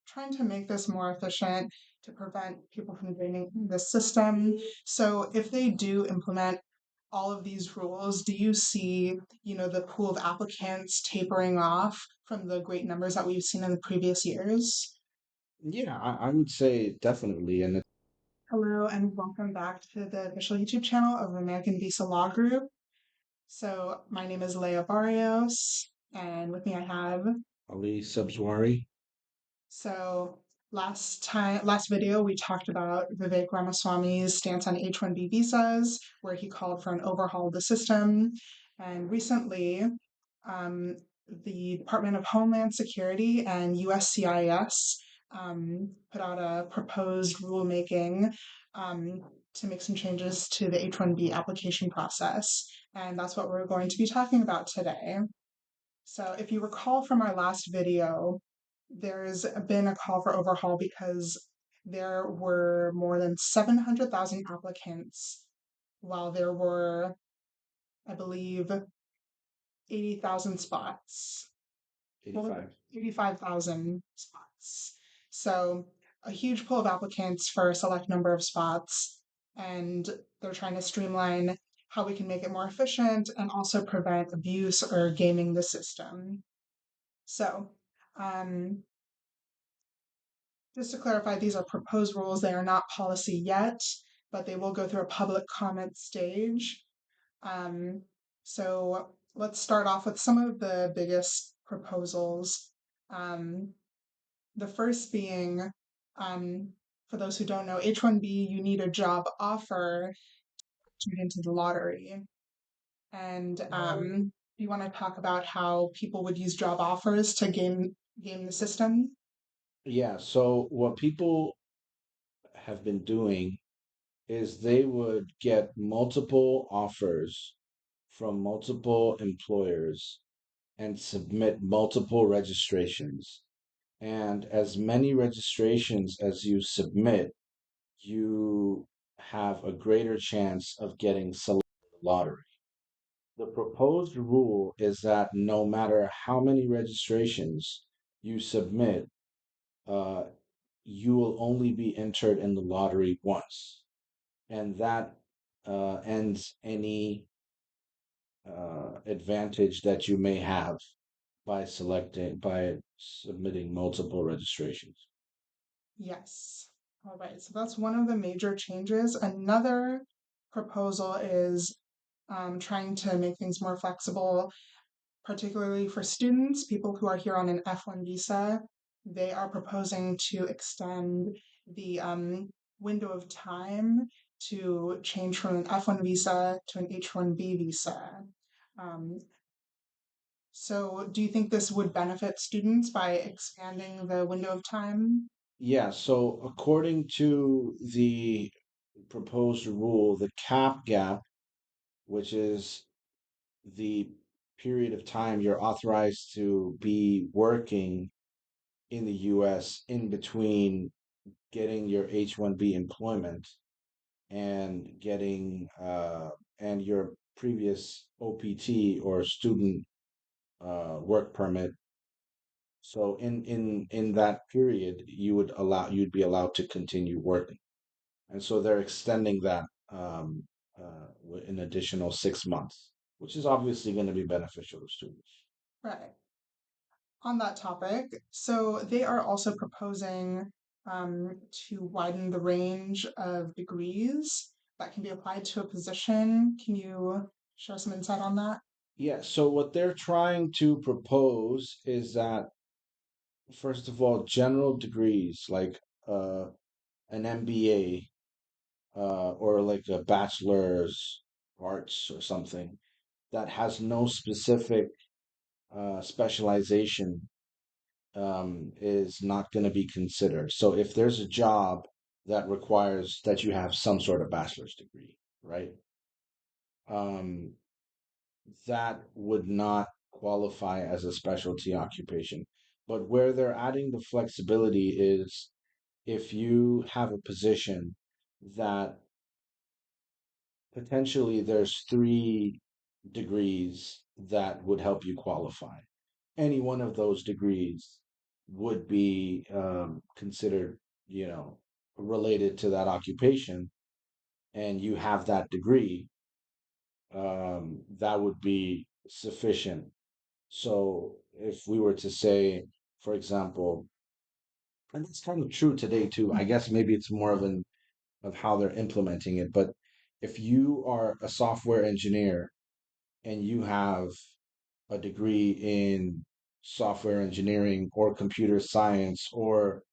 trying to make this more efficient to prevent people from draining the system. So if they do implement all of these rules, do you see, the pool of applicants tapering off from the great numbers that we've seen in the previous years? Yeah, I would say definitely. And Hello and welcome back to the official YouTube channel of American Visa Law Group. So my name is Leah Barrios, and with me I have. Ali Subswari. So last video, we talked about Vivek Ramaswamy's stance on H1B visas, where he called for an overhaul of the system. And recently, um, the Department of Homeland Security and USCIS put out a proposed rulemaking to make some changes to the H1B application process. And that's what we're going to be talking about today. So if you recall from our last video, there's been a call for overhaul because there were more than 700,000 applicants, while there were, I believe, 80,000 spots. Well, 85. 85,000 spots. So a huge pool of applicants for a select number of spots, and they're trying to streamline how we can make it more efficient and also prevent abuse or gaming the system. So, um, just to clarify, these are proposed rules. They are not policy yet, but they will go through a public comment stage. Um, so let's start off with some of the biggest proposals. Um, the first being, um, for those who don't know, H1B, you need a job offer to get into the lottery. And you want to talk about how people would use job offers to game the system? Yeah, so what people have been doing is they would get multiple offers from multiple employers and submit multiple registrations. And as many registrations as you submit, you have a greater chance of getting selected in the lottery. The proposed rule is that no matter how many registrations you submit, uh, you will only be entered in the lottery once, and that ends any advantage that you may have by submitting multiple registrations. Yes. All right. So that's one of the major changes. Another proposal is trying to make things more flexible, particularly for students, people who are here on an F1 visa. They are proposing to extend the window of time to change from an F1 visa to an H1B visa. Um, so, do you think this would benefit students by expanding the window of time? Yeah, so according to the proposed rule, the cap gap, which is the period of time you're authorized to be working in the US in between getting your H1B employment and getting and your previous OPT or student work permit. So in that period, you'd be allowed to continue working, and so they're extending that an additional 6 months, which is obviously going to be beneficial to students. Right. On that topic, so they are also proposing to widen the range of degrees that can be applied to a position. Can you share some insight on that? Yeah, so what they're trying to propose is that, first of all, general degrees like an MBA or like a bachelor's arts or something that has no specific specialization is not going to be considered. So if there's a job that requires that you have some sort of bachelor's degree, right? Um, that would not qualify as a specialty occupation. But where they're adding the flexibility is if you have a position that potentially there's 3 degrees that would help you qualify. Any one of those degrees would be considered, you know, related to that occupation, and you have that degree, that would be sufficient. So if we were to say, for example, and it's kind of true today too, I guess maybe it's more of how they're implementing it, but if you are a software engineer and you have a degree in software engineering or computer science or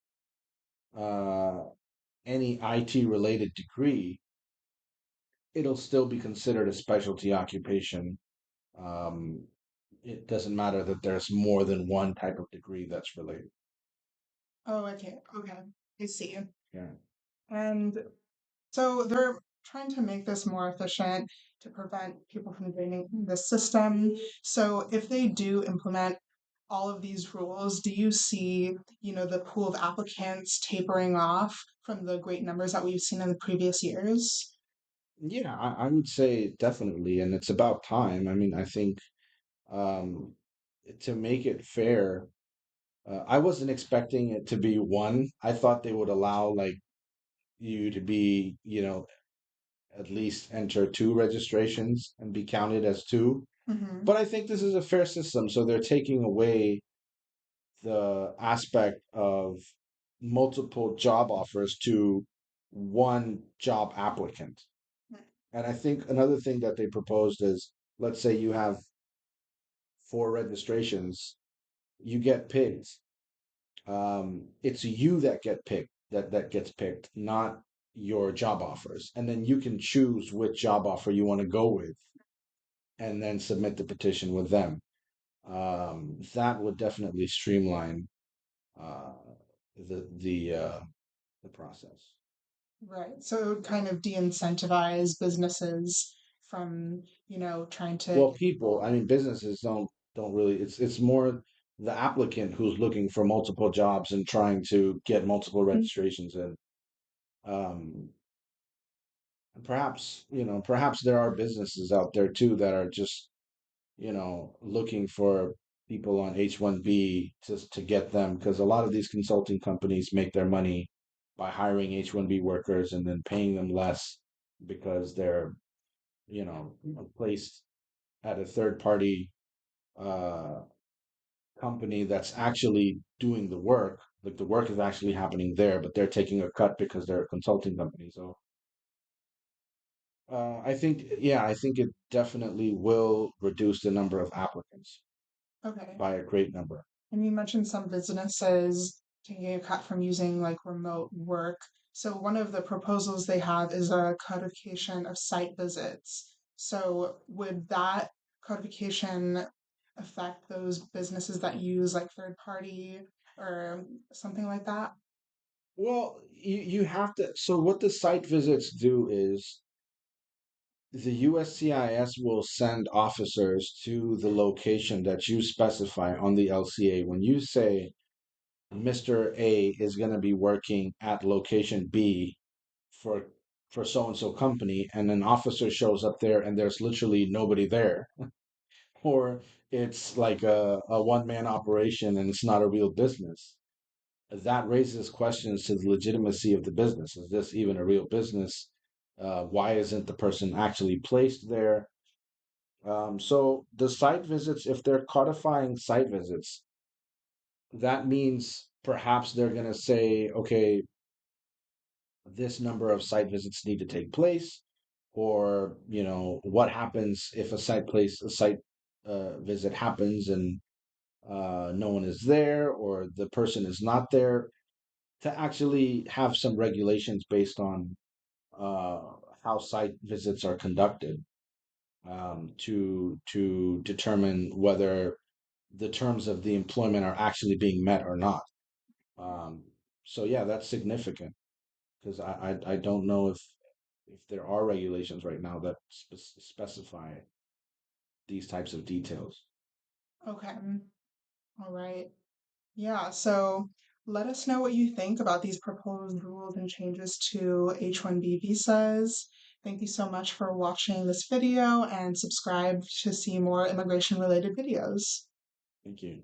uh, any IT related degree, it'll still be considered a specialty occupation. Um, it doesn't matter that there's more than one type of degree that's related. Oh, okay, okay. I see. Yeah. And so they're trying to make this more efficient to prevent people from draining the system. So if they do implement all of these rules, do you see, the pool of applicants tapering off from the great numbers that we've seen in the previous years? Yeah, I would say definitely, and it's about time. I mean, I think um, to make it fair, I wasn't expecting it to be one. I thought they would allow like you to be, at least enter two registrations and be counted as two. Hmm. But I think this is a fair system, so they're taking away the aspect of multiple job offers to one job applicant. And I think another thing that they proposed is, let's say you have four registrations, you get picked. It's you that that gets picked, not your job offers. And then you can choose which job offer you want to go with, and then submit the petition with them. That would definitely streamline uh, the process. Right. So it would kind of de-incentivize businesses from, trying to Well, get people, people. I mean, businesses don't really. It's more the applicant who's looking for multiple jobs and trying to get multiple Mhm. registrations in. Um, perhaps perhaps there are businesses out there too that are just looking for people on H1B to get them, because a lot of these consulting companies make their money by hiring H1B workers and then paying them less because they're placed at a third party uh, company that's actually doing the work. Like the work is actually happening there, but they're taking a cut because they're a consulting company. So I think, yeah, I think it definitely will reduce the number of applicants Okay. by a great number. And you mentioned some businesses taking a cut from using like remote work. So one of the proposals they have is a codification of site visits. So would that codification affect those businesses that use like third party or something like that? Well, you have to. So what the site visits do is the USCIS will send officers to the location that you specify on the LCA. When you say Mr. A is going to be working at location B for so and so company, and an officer shows up there and there's literally nobody there, or it's like a one man operation and it's not a real business, that raises questions to the legitimacy of the business. Is this even a real business? Why isn't the person actually placed there? So the site visits, if they're codifying site visits, that means perhaps they're going to say, okay, this number of site visits need to take place, or what happens if a site visit happens and no one is there, or the person is not there, to actually have some regulations based on uh, how site visits are conducted, to determine whether the terms of the employment are actually being met or not. Um, so yeah, that's significant, because I don't know if there are regulations right now that specify these types of details. Okay. All right. Yeah, so let us know what you think about these proposed rules and changes to H1B visas. Thank you so much for watching this video and subscribe to see more immigration related videos. Thank you.